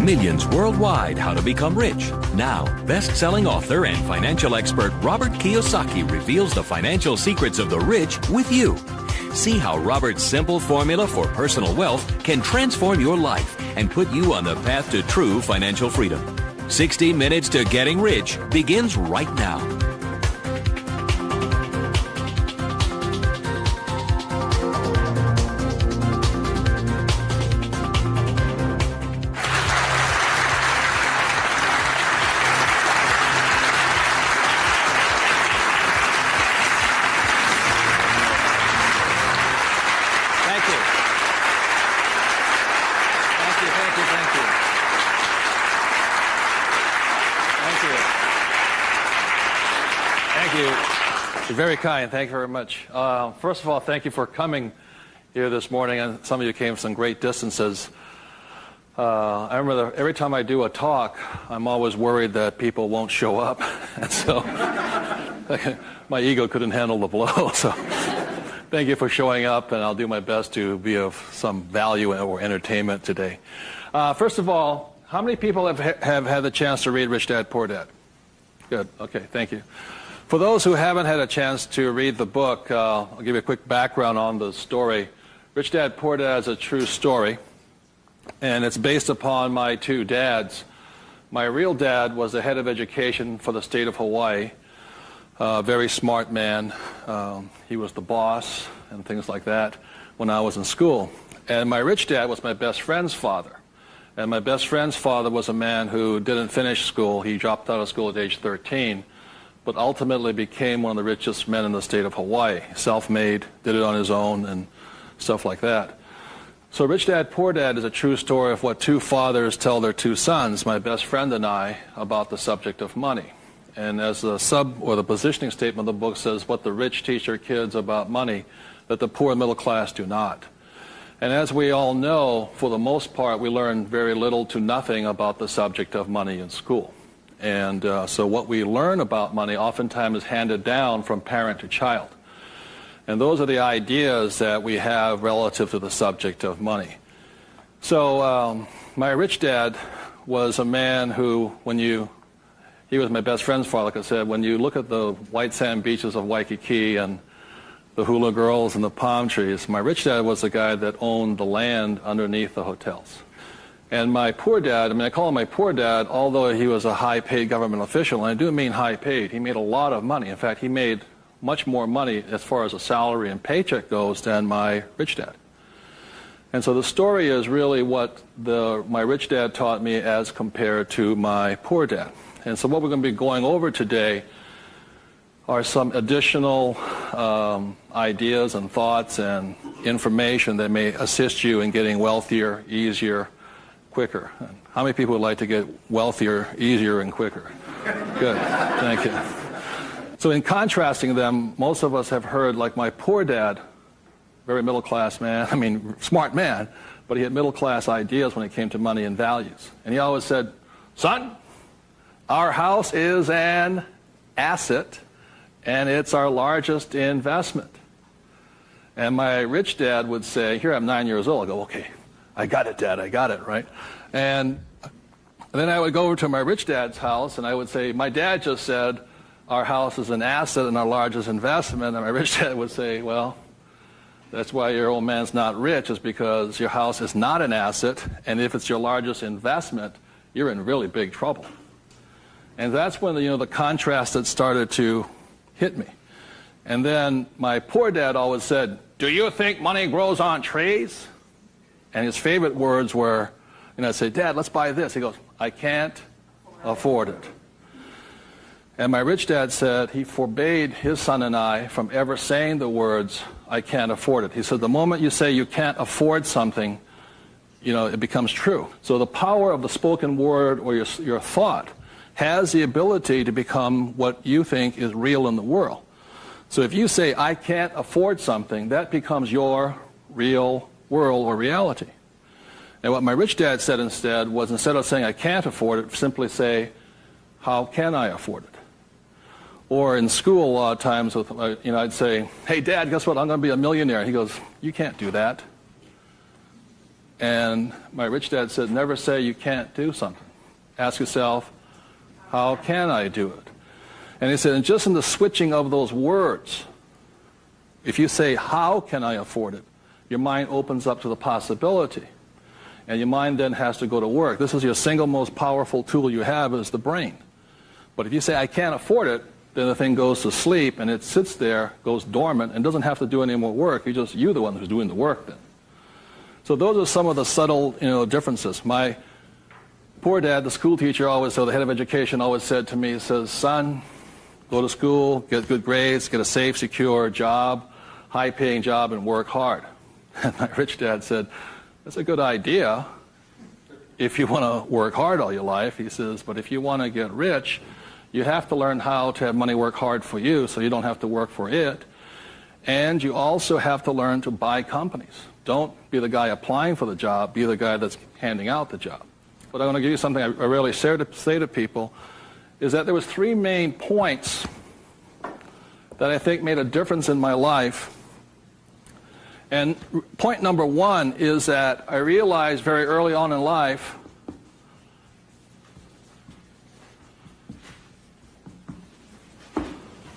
millions worldwide how to become rich. Now, best-selling author and financial expert Robert Kiyosaky reveals the financial secrets of the rich with you. See how Robert's simple formula for personal wealth can transform your life and put you on the path to true financial freedom. 60 Minutes to Getting Rich begins right now. Very kind. Thank you very much. First of all, thank you for coming here this morning, and some of you came from great distances. I remember every time I do a talk, I'm always worried that people won't show up, and so my ego couldn't handle the blow. So thank you for showing up, and I'll do my best to be of some value or entertainment today. First of all, how many people have had the chance to read Rich Dad, Poor Dad? Good. Okay, thank you. For those who haven't had a chance to read the book, I'll give you a quick background on the story. Rich Dad, Poor Dad is a true story, and it's based upon my two dads. My real dad was the head of education for the state of Hawaii, a very smart man. He was the boss and things like that when I was in school. And my rich dad was my best friend's father. And my best friend's father was a man who didn't finish school. He dropped out of school at age 13. But ultimately became one of the richest men in the state of Hawaii. Self-made, did it on his own, and stuff like that. So Rich Dad, Poor Dad is a true story of what two fathers tell their two sons, my best friend and I, about the subject of money. And as the the positioning statement of the book says, what the rich teach their kids about money, that the poor and middle class do not. And as we all know, for the most part, we learn very little to nothing about the subject of money in school. And so what we learn about money oftentimes is handed down from parent to child. And those are the ideas that we have relative to the subject of money. So my rich dad was a man who, he was my best friend's father, like I said, when you look at the white sand beaches of Waikiki and the hula girls and the palm trees, my rich dad was the guy that owned the land underneath the hotels. And my poor dad, I call him my poor dad, although he was a high-paid government official, and I do mean high-paid. He made a lot of money. In fact, he made much more money as far as a salary and paycheck goes than my rich dad. And so the story is really what my rich dad taught me as compared to my poor dad. And so what we're going to be going over today are some additional ideas and thoughts and information that may assist you in getting wealthier, easier, quicker. How many people would like to get wealthier, easier, and quicker? Good. Thank you. So in contrasting them, most of us have heard, like my poor dad, very middle-class man, smart man, but he had middle-class ideas when it came to money and values. And he always said, son, our house is an asset, and it's our largest investment. And my rich dad would say, here I'm 9 years old, I go, okay, I got it, Dad, I got it, right? And then I would go over to my rich dad's house, and I would say, my dad just said, our house is an asset and our largest investment. And my rich dad would say, well, that's why your old man's not rich, is because your house is not an asset, and if it's your largest investment, you're in really big trouble. And that's when the contrast that started to hit me. And then my poor dad always said, do you think money grows on trees? And his favorite words were, I'd say, Dad, let's buy this. He goes, I can't afford it. And my rich dad said he forbade his son and I from ever saying the words, I can't afford it. He said, the moment you say you can't afford something, it becomes true. So the power of the spoken word or your thought has the ability to become what you think is real in the world. So if you say, I can't afford something, that becomes your real world or reality. And what my rich dad said instead was, instead of saying I can't afford it, simply say, how can I afford it? Or in school, a lot of times, I'd say, hey, Dad, guess what? I'm going to be a millionaire. He goes, you can't do that. And my rich dad said, never say you can't do something. Ask yourself, how can I do it? And he said, and just in the switching of those words, if you say, how can I afford it, your mind opens up to the possibility. And your mind then has to go to work. This is your single most powerful tool you have is the brain. But if you say, I can't afford it, then the thing goes to sleep and it sits there, goes dormant, and doesn't have to do any more work. You're the one who's doing the work then. So those are some of the subtle differences. My poor dad, the school teacher, the head of education, always said to me, he says, son, go to school, get good grades, get a safe, secure job, high-paying job, and work hard. And my rich dad said, that's a good idea if you want to work hard all your life. He says, but if you want to get rich, you have to learn how to have money work hard for you so you don't have to work for it. And you also have to learn to buy companies. Don't be the guy applying for the job, be the guy that's handing out the job. But I want to give you something I rarely say to people, is that there was 3 main points that I think made a difference in my life. And point number 1 is that I realized very early on in life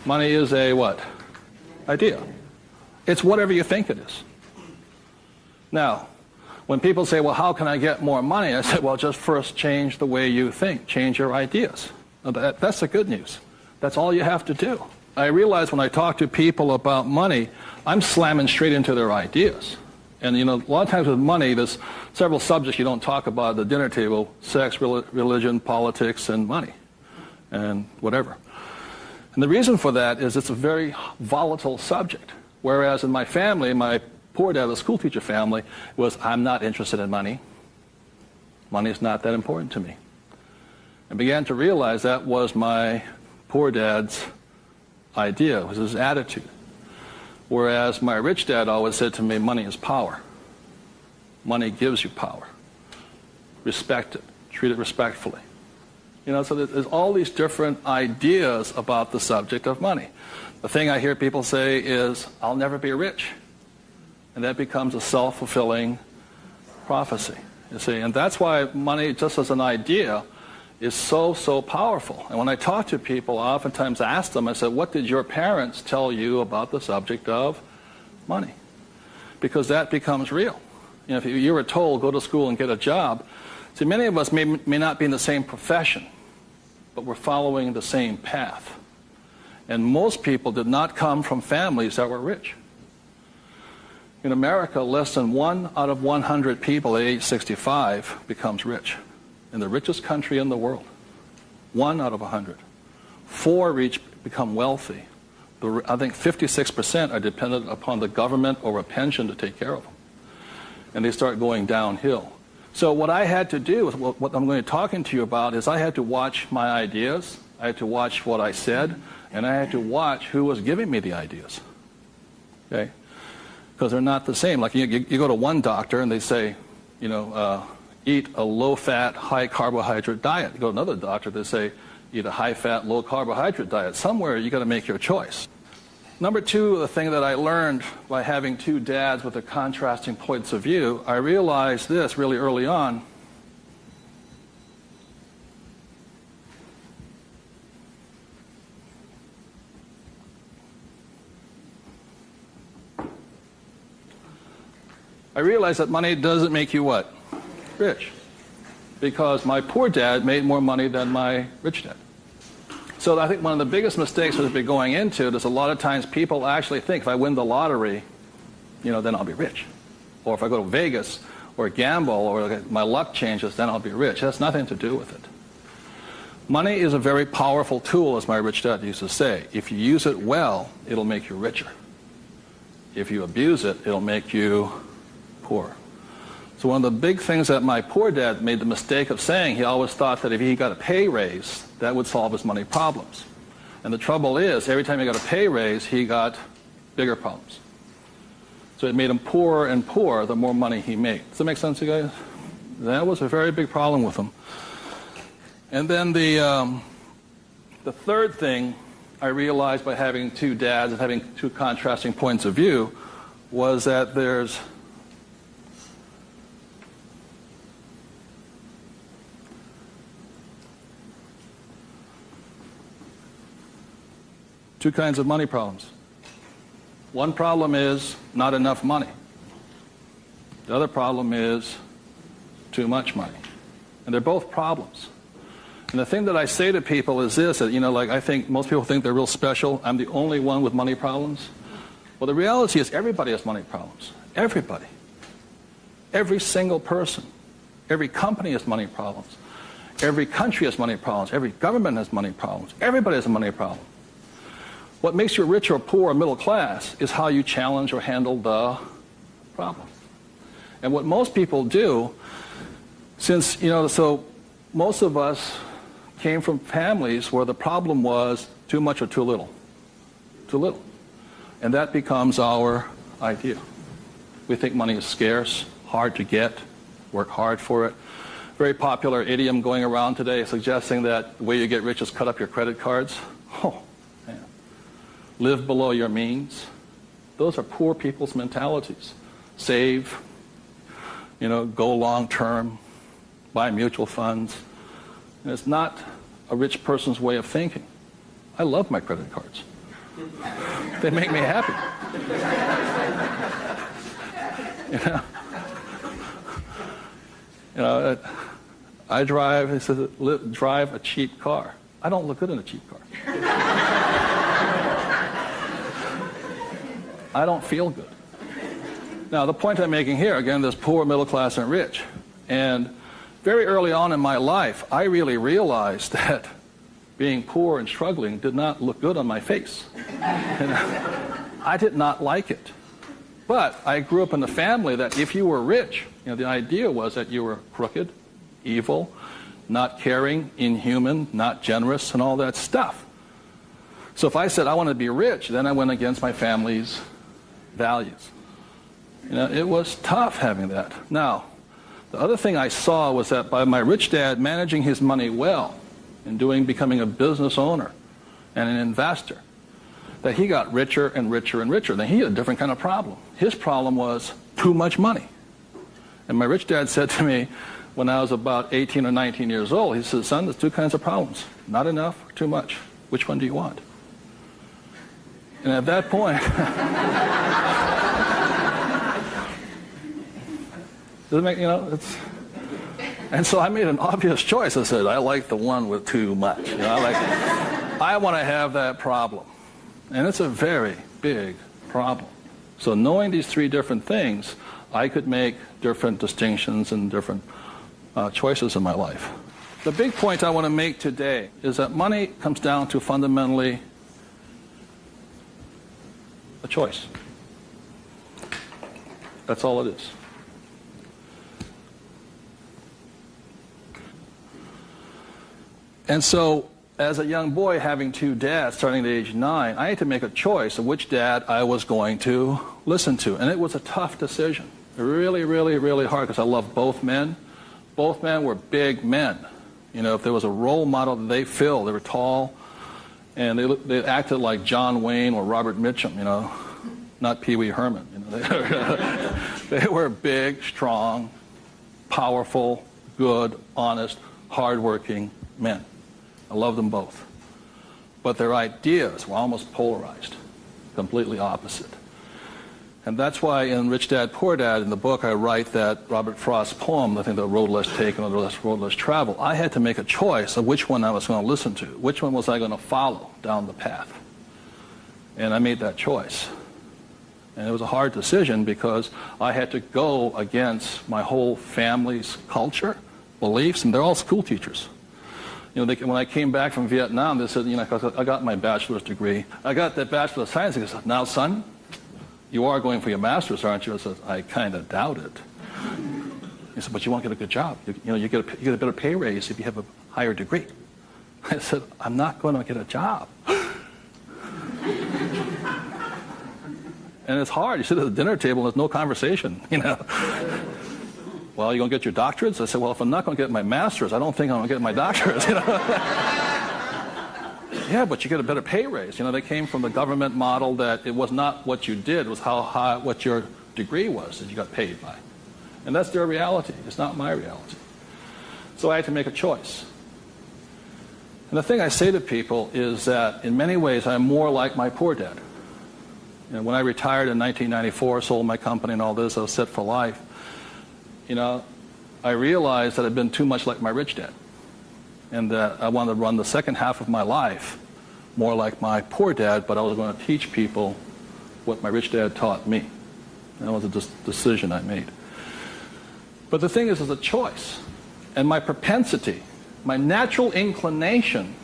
money is a what? Idea. It's whatever you think it is. Now, when people say, well, how can I get more money? I say, well, just first change the way you think. Change your ideas. Now, that's the good news. That's all you have to do. I realize when I talk to people about money, I'm slamming straight into their ideas. And, a lot of times with money, there's several subjects you don't talk about at the dinner table: sex, religion, politics, and money, and whatever. And the reason for that is it's a very volatile subject. Whereas in my family, my poor dad, the school teacher family, was, I'm not interested in money. Money is not that important to me. I began to realize that was my poor dad's idea, was his attitude. Whereas my rich dad always said to me, money is power. Money gives you power. Respect it. Treat it respectfully. So there's all these different ideas about the subject of money. The thing I hear people say is, I'll never be rich. And that becomes a self-fulfilling prophecy, you see. And that's why money, just as an idea, is so, so powerful. And when I talk to people, I oftentimes ask them, I said, what did your parents tell you about the subject of money? Because that becomes real. If you were told, go to school and get a job, see, many of us may not be in the same profession, but we're following the same path. And most people did not come from families that were rich. In America, less than 1 out of 100 people at age 65 becomes rich. In the richest country in the world. 1 out of 100. 4 become wealthy. I think 56% are dependent upon the government or a pension to take care of them. And they start going downhill. So what I had to do, what I'm going to be talking to you about, is I had to watch my ideas, I had to watch what I said, and I had to watch who was giving me the ideas. Okay? Because they're not the same. Like you go to one doctor and they say, eat a low-fat, high-carbohydrate diet. You go to another doctor, they say, eat a high-fat, low-carbohydrate diet. Somewhere you got to make your choice. Number 2, the thing that I learned by having 2 dads with their contrasting points of view, I realized this really early on. I realized that money doesn't make you what? Rich. Because my poor dad made more money than my rich dad. So I think one of the biggest mistakes we've been going into is a lot of times people actually think if I win the lottery, then I'll be rich. Or if I go to Vegas or gamble or my luck changes, then I'll be rich. It has nothing to do with it. Money is a very powerful tool, as my rich dad used to say. If you use it well, it'll make you richer. If you abuse it, it'll make you poor. So one of the big things that my poor dad made the mistake of saying, he always thought that if he got a pay raise, that would solve his money problems. And the trouble is, every time he got a pay raise, he got bigger problems. So it made him poorer and poorer the more money he made. Does that make sense, you guys? That was a very big problem with him. And then the third thing I realized by having 2 dads and having 2 contrasting points of view was that there's Two kinds of money problems. One problem is not enough money. The other problem is too much money. And they're both problems. And the thing that I say to people is this, that, like I think most people think they're real special. I'm the only one with money problems. Well, the reality is everybody has money problems. Everybody. Every single person. Every company has money problems. Every country has money problems. Every government has money problems. Everybody has a money problem. What makes you rich or poor or middle class is how you challenge or handle the problem. And what most people do, since, so most of us came from families where the problem was too much or too little. Too little. And that becomes our idea. We think money is scarce, hard to get, work hard for it. Very popular idiom going around today suggesting that the way you get rich is cut up your credit cards. Oh, man. Live below your means. Those are poor people's mentalities. Save, go long term, buy mutual funds. And it's not a rich person's way of thinking. I love my credit cards. They make me happy. I drive, he says, drive a cheap car. I don't look good in a cheap car. I don't feel good. Now, the point I'm making here, again, there's poor, middle class, and rich. And very early on in my life, I really realized that being poor and struggling did not look good on my face. And I did not like it. But I grew up in a family that if you were rich, the idea was that you were crooked, evil, not caring, inhuman, not generous, and all that stuff. So if I said I want to be rich, then I went against my family's values. It was tough having that. Now, the other thing I saw was that by my rich dad managing his money well and becoming a business owner and an investor, that he got richer and richer and richer. Then he had a different kind of problem. His problem was too much money. And my rich dad said to me when I was about 18 or 19 years old, he said, son, there's two kinds of problems. Not enough or too much. Which one do you want? And at that point, doesn't make, and so I made an obvious choice. I said, I like the one with too much. I want to have that problem. And it's a very big problem. So knowing these three different things, I could make different distinctions and different choices in my life. The big point I want to make today is that money comes down to fundamentally a choice. That's all it is. And so, as a young boy having two dads starting at age 9, I had to make a choice of which dad I was going to listen to. And it was a tough decision. Really, really, really hard because I love both men. Both men were big men. If there was a role model that they filled, they were tall, and they acted like John Wayne or Robert Mitchum, not Pee Wee Herman. They were big, strong, powerful, good, honest, hardworking men. I love them both. But their ideas were almost polarized, completely opposite. And that's why in Rich Dad, Poor Dad, in the book, I write that Robert Frost's poem, I think The Road Less Taken or The Road Less Traveled, I had to make a choice of which one I was going to listen to. Which one was I going to follow down the path? And I made that choice. And it was a hard decision because I had to go against my whole family's culture, beliefs, and they're all school teachers. When I came back from Vietnam, they said, I got my bachelor's degree. I got that Bachelor of Science. They said, now, son, you are going for your master's, aren't you? I said, I kind of doubt it. He said, but you won't get a good job. You get a better pay raise if you have a higher degree. I said, I'm not going to get a job. And it's hard. You sit at the dinner table and there's no conversation, Well, you going to get your doctorates? I said, well, if I'm not going to get my master's, I don't think I'm going to get my doctorates. Yeah, but you get a better pay raise. They came from the government model that it was not what you did, it was what your degree was that you got paid by. And that's their reality. It's not my reality. So I had to make a choice. And the thing I say to people is that in many ways I'm more like my poor dad. You know, when I retired in 1994, sold my company and all this, I was set for life. You know, I realized that I'd been too much like my rich dad, and that I wanted to run the second half of my life more like my poor dad, but I was going to teach people what my rich dad taught me. That was a decision I made. But the thing is, it's a choice. And my propensity, my natural inclination,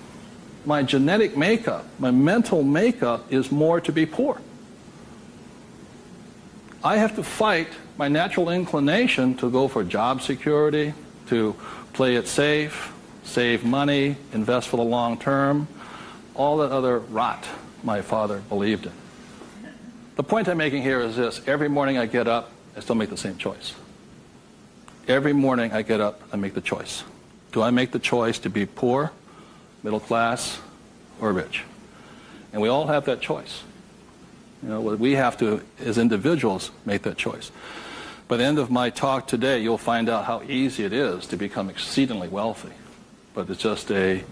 my genetic makeup, my mental makeup is more to be poor. I have to fight my natural inclination to go for job security, to play it safe, save money, invest for the long term, all that other rot my father believed in. The point I'm making here is this: every morning I get up, I still make the same choice. Every morning I get up, I make the choice. Do I make the choice to be poor, middle class, or rich? And we all have that choice. You know, we have to, as individuals, make that choice. By the end of my talk today, you'll find out how easy it is to become exceedingly wealthy. But it's just a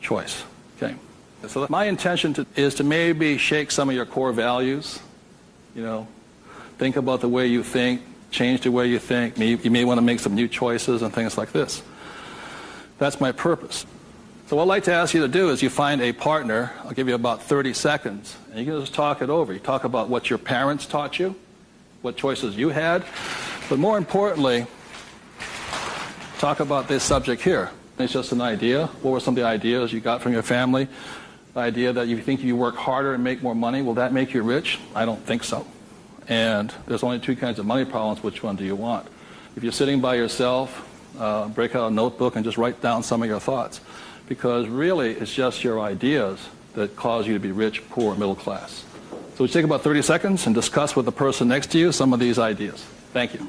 choice. Okay. So my intention is to maybe shake some of your core values. You know, think about the way you think, change the way you think. You may want to make some new choices and things like this. That's my purpose. So what I'd like to ask you to do is you find a partner. I'll give you about 30 seconds, and you can just talk it over. You talk about what your parents taught you, what choices you had, but more importantly, talk about this subject here. It's just an idea. What were some of the ideas you got from your family? The idea that you think you work harder and make more money, will that make you rich? I don't think so. And there's only two kinds of money problems. Which one do you want? If you're sitting by yourself, break out a notebook and just write down some of your thoughts. Because really, it's just your ideas that cause you to be rich, poor, middle class. So we take about 30 seconds and discuss with the person next to you some of these ideas. Thank you.